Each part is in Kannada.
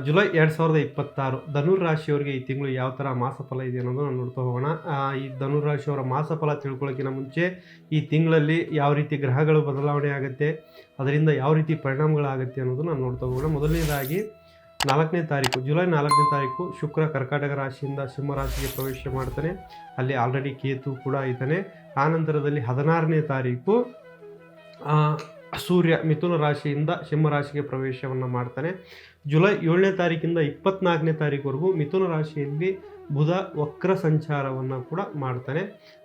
ಜುಲೈ 2026 ಧನುರ್ ರಾಶಿಯವರಿಗೆ ಈ ತಿಂಗಳು ಯಾವ ಥರ ಮಾಸಫಲ ಇದೆ ಅನ್ನೋದು ನಾವು ನೋಡ್ತಾ ಹೋಗೋಣ. ಈ ಧನುರ್ ರಾಶಿಯವರ ಮಾಸಫಲ ತಿಳ್ಕೊಳ್ಳೋಕ್ಕಿಂತ ಮುಂಚೆ ಈ ತಿಂಗಳಲ್ಲಿ ಯಾವ ರೀತಿ ಗ್ರಹಗಳು ಬದಲಾವಣೆ ಆಗುತ್ತೆ, ಅದರಿಂದ ಯಾವ ರೀತಿ ಪರಿಣಾಮಗಳಾಗುತ್ತೆ ಅನ್ನೋದು ನಾವು ನೋಡ್ತಾ ಹೋಗೋಣ. ಮೊದಲನೇದಾಗಿ 4ನೇ ತಾರೀಕು, ಜುಲೈ 4ನೇ ತಾರೀಕು ಶುಕ್ರ ಕರ್ಕಾಟಕ ರಾಶಿಯಿಂದ ಸಿಂಹ ರಾಶಿಗೆ ಪ್ರವೇಶ ಮಾಡ್ತಾನೆ. ಅಲ್ಲಿ ಆಲ್ರೆಡಿ ಕೇತು ಕೂಡ ಇದ್ದಾನೆ. ಆ ನಂತರದಲ್ಲಿ 16ನೇ ತಾರೀಕು ಸೂರ್ಯ ಮಿಥುನ ರಾಶಿಯಿಂದ ಸಿಂಹ ರಾಶಿಗೆ ಪ್ರವೇಶವನ್ನು ಮಾಡ್ತಾನೆ. ಜುಲೈ 7ನೇ ತಾರೀಕಿಂದ 24ನೇ ತಾರೀಕುವರೆಗೂ ಮಿಥುನ ರಾಶಿಯಲ್ಲಿ ಬುಧ ವಕ್ರ ಸಂಚಾರವನ್ನು ಕೂಡ ಮಾಡ್ತಾನೆ.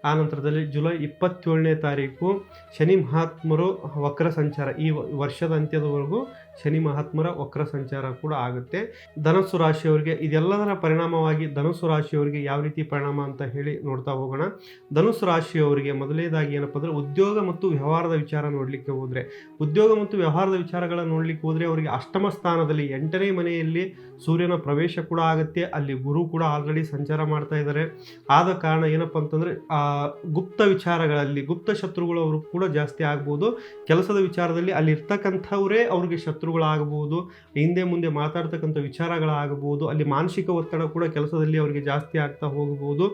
ಆ ನಂತರದಲ್ಲಿ ಜುಲೈ 27ನೇ ತಾರೀಕು ಶನಿ ಮಹಾತ್ಮರು ವಕ್ರ ಸಂಚಾರ, ಈ ವರ್ಷದ ಅಂತ್ಯದವರೆಗೂ ಶನಿ ಮಹಾತ್ಮರ ವಕ್ರ ಸಂಚಾರ ಕೂಡ ಆಗುತ್ತೆ. ಧನಸ್ಸು ರಾಶಿಯವರಿಗೆ ಇದೆಲ್ಲದರ ಪರಿಣಾಮವಾಗಿ ಧನಸ್ಸು ರಾಶಿಯವರಿಗೆ ಯಾವ ರೀತಿ ಪರಿಣಾಮ ಅಂತ ಹೇಳಿ ನೋಡ್ತಾ ಹೋಗೋಣ. ಧನುಸ್ಸು ರಾಶಿಯವರಿಗೆ ಮೊದಲನೇದಾಗಿ ಏನಪ್ಪ ಅಂದರೆ ಉದ್ಯೋಗ ಮತ್ತು ವ್ಯವಹಾರದ ವಿಚಾರ ನೋಡಲಿಕ್ಕೆ ಹೋದರೆ, ಉದ್ಯೋಗ ಮತ್ತು ವ್ಯವಹಾರದ ವಿಚಾರಗಳನ್ನು ನೋಡಲಿಕ್ಕೆ ಹೋದರೆ ಅವರಿಗೆ ಅಷ್ಟಮ ಸ್ಥಾನದಲ್ಲಿ 8ನೇ ಮನೆಯಲ್ಲಿ ಸೂರ್ಯನ ಪ್ರವೇಶ ಕೂಡ ಆಗುತ್ತೆ. ಅಲ್ಲಿ ಗುರು ಕೂಡ ಆಲ್ರೆಡಿ ಸಂಚಾರ ಮಾಡ್ತಾ ಇದ್ದಾರೆ. ಆದ ಕಾರಣ ಏನಪ್ಪ ಅಂತಂದರೆ ಗುಪ್ತ ವಿಚಾರಗಳಲ್ಲಿ ಗುಪ್ತ ಶತ್ರುಗಳು ಅವರು ಕೂಡ ಜಾಸ್ತಿ ಆಗ್ಬೋದು. ಕೆಲಸದ ವಿಚಾರದಲ್ಲಿ ಅಲ್ಲಿ ಇರ್ತಕ್ಕಂಥವರೇ ಅವ್ರಿಗೆ ಶತ್ರುಗಳಾಗಬಹುದು. ಹಿಂದೆ ಮುಂದೆ ಮಾತಾಡ್ತಕ್ಕಂಥ ವಿಚಾರಗಳಾಗಬಹುದು. ಅಲ್ಲಿ ಮಾನಸಿಕ ಒತ್ತಡ ಕೂಡ ಕೆಲಸದಲ್ಲಿ ಅವರಿಗೆ ಜಾಸ್ತಿ ಆಗ್ತಾ ಹೋಗಬಹುದು.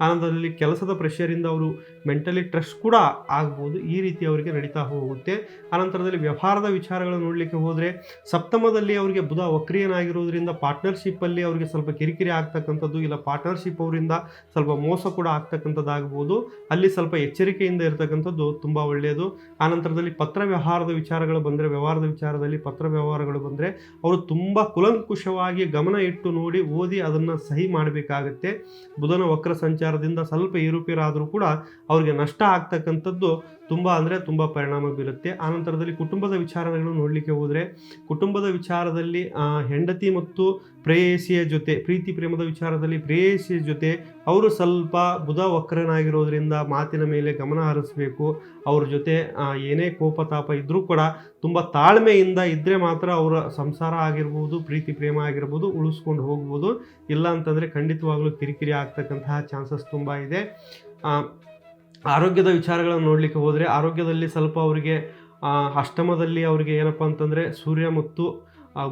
ಆನಂತರದಲ್ಲಿ ಕೆಲಸದ ಪ್ರೆಷರಿಂದ ಅವರು ಮೆಂಟಲಿ ಸ್ಟ್ರೆಸ್ ಕೂಡ ಆಗ್ಬೋದು. ಈ ರೀತಿ ಅವರಿಗೆ ನಡೀತಾ ಹೋಗುತ್ತೆ. ಆನಂತರದಲ್ಲಿ ವ್ಯವಹಾರದ ವಿಚಾರಗಳನ್ನು ನೋಡಲಿಕ್ಕೆ ಹೋದರೆ ಸಪ್ತಮದಲ್ಲಿ ಅವರಿಗೆ ಬುಧ ವಕ್ರಿಯನಾಗಿರೋದ್ರಿಂದ ಪಾರ್ಟ್ನರ್ಶಿಪ್ಪಲ್ಲಿ ಅವರಿಗೆ ಸ್ವಲ್ಪ ಕಿರಿಕಿರಿ ಆಗ್ತಕ್ಕಂಥದ್ದು, ಇಲ್ಲ ಪಾರ್ಟ್ನರ್ಶಿಪ್ ಅವರಿಂದ ಸ್ವಲ್ಪ ಮೋಸ ಕೂಡ ಆಗ್ತಕ್ಕಂಥದ್ದಾಗ್ಬೋದು. ಅಲ್ಲಿ ಸ್ವಲ್ಪ ಎಚ್ಚರಿಕೆಯಿಂದ ಇರತಕ್ಕಂಥದ್ದು ತುಂಬ ಒಳ್ಳೆಯದು. ಆನಂತರದಲ್ಲಿ ಪತ್ರ ವ್ಯವಹಾರದ ವಿಚಾರಗಳು ಬಂದರೆ, ವ್ಯವಹಾರದ ವಿಚಾರದಲ್ಲಿ ಪತ್ರ ವ್ಯವಹಾರಗಳು ಬಂದರೆ ಅವರು ತುಂಬ ಕುಲಂಕುಷವಾಗಿ ಗಮನ ಇಟ್ಟು ನೋಡಿ ಓದಿ ಅದನ್ನು ಸಹಿ ಮಾಡಬೇಕಾಗತ್ತೆ. ಬುಧನ ವಕ್ರ ಸಂಚಾರದಿಂದ ಸ್ವಲ್ಪ ಏರುಪೇರಾದರೂ ಕೂಡ ಅವರಿಗೆ ನಷ್ಟ ಆಗ್ತಕ್ಕಂಥದ್ದು ತುಂಬ ಅಂದರೆ ತುಂಬ ಪರಿಣಾಮ ಬೀರುತ್ತೆ. ಆನಂತರದಲ್ಲಿ ಕುಟುಂಬದ ವಿಚಾರಗಳನ್ನು ನೋಡಲಿಕ್ಕೆ ಹೋದರೆ ಕುಟುಂಬದ ವಿಚಾರದಲ್ಲಿ ಹೆಂಡತಿ ಮತ್ತು ಪ್ರೇಯಸಿಯ ಜೊತೆ, ಪ್ರೀತಿ ಪ್ರೇಮದ ವಿಚಾರದಲ್ಲಿ ಪ್ರೇಯಸಿಯ ಜೊತೆ ಅವರು ಸ್ವಲ್ಪ ಬುಧ ವಕ್ರನಾಗಿರೋದ್ರಿಂದ ಮಾತಿನ ಮೇಲೆ ಗಮನ ಹರಿಸಬೇಕು. ಅವ್ರ ಜೊತೆ ಏನೇ ಕೋಪತಾಪ ಇದ್ದರೂ ಕೂಡ ತುಂಬ ತಾಳ್ಮೆಯಿಂದ ಇದ್ದರೆ ಮಾತ್ರ ಅವರ ಸಂಸಾರ ಆಗಿರ್ಬೋದು, ಪ್ರೀತಿ ಪ್ರೇಮ ಆಗಿರ್ಬೋದು ಉಳಿಸ್ಕೊಂಡು ಹೋಗ್ಬೋದು. ಇಲ್ಲ ಅಂತಂದರೆ ಖಂಡಿತವಾಗ್ಲೂ ಕಿರಿಕಿರಿ ಆಗ್ತಕ್ಕಂತಹ ಚಾನ್ಸಸ್ ತುಂಬ ಇದೆ. ಆರೋಗ್ಯದ ವಿಚಾರಗಳನ್ನು ನೋಡಲಿಕ್ಕೆ ಹೋದರೆ ಆರೋಗ್ಯದಲ್ಲಿ ಸ್ವಲ್ಪ ಅವರಿಗೆ ಅಷ್ಟಮದಲ್ಲಿ ಅವರಿಗೆ ಏನಪ್ಪ ಅಂತಂದರೆ ಸೂರ್ಯ ಮತ್ತು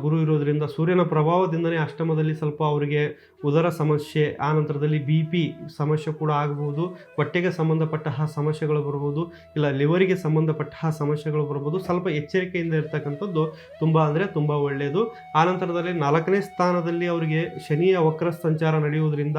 ಗುರು ಇರೋದರಿಂದ ಸೂರ್ಯನ ಪ್ರಭಾವದಿಂದನೇ ಅಷ್ಟಮದಲ್ಲಿ ಸ್ವಲ್ಪ ಅವರಿಗೆ ಉದರ ಸಮಸ್ಯೆ, ಆನಂತರದಲ್ಲಿ BP ಸಮಸ್ಯೆ ಕೂಡ ಆಗ್ಬೋದು. ಹೊಟ್ಟೆಗೆ ಸಂಬಂಧಪಟ್ಟ ಸಮಸ್ಯೆಗಳು ಬರ್ಬೋದು, ಇಲ್ಲ ಲಿವರಿಗೆ ಸಂಬಂಧಪಟ್ಟ ಸಮಸ್ಯೆಗಳು ಬರ್ಬೋದು. ಸ್ವಲ್ಪ ಎಚ್ಚರಿಕೆಯಿಂದ ಇರ್ತಕ್ಕಂಥದ್ದು ತುಂಬ ಅಂದರೆ ತುಂಬ ಒಳ್ಳೆಯದು. ಆನಂತರದಲ್ಲಿ 4ನೇ ಸ್ಥಾನದಲ್ಲಿ ಅವರಿಗೆ ಶನಿಯ ವಕ್ರ ಸಂಚಾರ ನಡೆಯುವುದರಿಂದ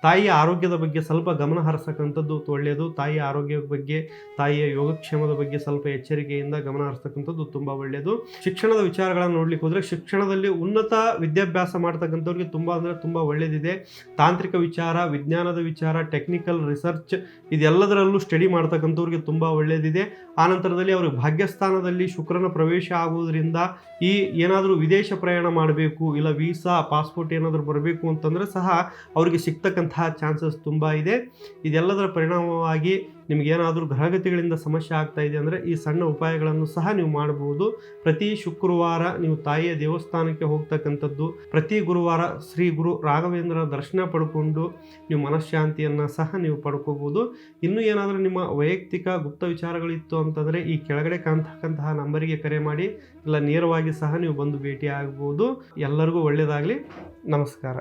ತಾಯಿಯ ಆರೋಗ್ಯದ ಬಗ್ಗೆ ಸ್ವಲ್ಪ ಗಮನ ಹರಿಸ್ತಕ್ಕಂಥದ್ದು ಒಳ್ಳೆಯದು. ತಾಯಿಯ ಆರೋಗ್ಯದ ಬಗ್ಗೆ, ತಾಯಿಯ ಯೋಗಕ್ಷೇಮದ ಬಗ್ಗೆ ಸ್ವಲ್ಪ ಎಚ್ಚರಿಕೆಯಿಂದ ಗಮನ ಹರಿಸ್ತಕ್ಕಂಥದ್ದು ತುಂಬ ಒಳ್ಳೆಯದು. ಶಿಕ್ಷಣದ ವಿಚಾರಗಳನ್ನು ನೋಡ್ಲಿಕ್ಕೆ ಹೋದರೆ ಶಿಕ್ಷಣದಲ್ಲಿ ಉನ್ನತ ವಿದ್ಯಾಭ್ಯಾಸ ಮಾಡ್ತಕ್ಕಂಥವ್ರಿಗೆ ತುಂಬ ಅಂದರೆ ತುಂಬ ಒಳ್ಳೆಯದಿದೆ. ತಾಂತ್ರಿಕ ವಿಚಾರ, ವಿಜ್ಞಾನದ ವಿಚಾರ, ಟೆಕ್ನಿಕಲ್ ರಿಸರ್ಚ್ ಇದೆಲ್ಲದರಲ್ಲೂ ಸ್ಟಡಿ ಮಾಡ್ತಕ್ಕಂಥವ್ರಿಗೆ ತುಂಬ ಒಳ್ಳೆಯದಿದೆ. ಆನಂತರದಲ್ಲಿ ಅವರು ಭಾಗ್ಯಸ್ಥಾನದಲ್ಲಿ ಶುಕ್ರನ ಪ್ರವೇಶ ಆಗುವುದರಿಂದ ಈ ಏನಾದರೂ ವಿದೇಶ ಪ್ರಯಾಣ ಮಾಡಬೇಕು, ಇಲ್ಲ ವೀಸಾ ಪಾಸ್ಪೋರ್ಟ್ ಏನಾದರೂ ಬರಬೇಕು ಅಂತಂದರೆ ಸಹ ಅವರಿಗೆ ಸಿಗ್ತಕ್ಕಂತಹ ಚಾನ್ಸಸ್ ತುಂಬ ಇದೆ. ಇದೆಲ್ಲದರ ಪರಿಣಾಮವಾಗಿ ನಿಮಗೇನಾದರೂ ಗ್ರಹಗತಿಗಳಿಂದ ಸಮಸ್ಯೆ ಆಗ್ತಾ ಇದೆ ಅಂದರೆ ಈ ಸಣ್ಣ ಉಪಾಯಗಳನ್ನು ಸಹ ನೀವು ಮಾಡಬಹುದು. ಪ್ರತಿ ಶುಕ್ರವಾರ ನೀವು ತಾಯಿಯ ದೇವಸ್ಥಾನಕ್ಕೆ ಹೋಗ್ತಕ್ಕಂಥದ್ದು, ಪ್ರತಿ ಗುರುವಾರ ಶ್ರೀ ಗುರು ರಾಘವೇಂದ್ರ ದರ್ಶನ ಪಡ್ಕೊಂಡು ನೀವು ಮನಃಶಾಂತಿಯನ್ನು ಸಹ ನೀವು ಪಡ್ಕೋಬೋದು. ಇನ್ನೂ ಏನಾದರೂ ನಿಮ್ಮ ವೈಯಕ್ತಿಕ ಗುಪ್ತ ವಿಚಾರಗಳಿತ್ತು ಅಂತಂದರೆ ಈ ಕೆಳಗಡೆ ಕಾಣ್ತಕ್ಕಂತಹ ನಂಬರಿಗೆ ಕರೆ ಮಾಡಿ, ಇಲ್ಲ ನೇರವಾಗಿ ಸಹ ನೀವು ಬಂದು ಭೇಟಿ ಆಗ್ಬೋದು. ಎಲ್ಲರಿಗೂ ಒಳ್ಳೆಯದಾಗಲಿ. ನಮಸ್ಕಾರ.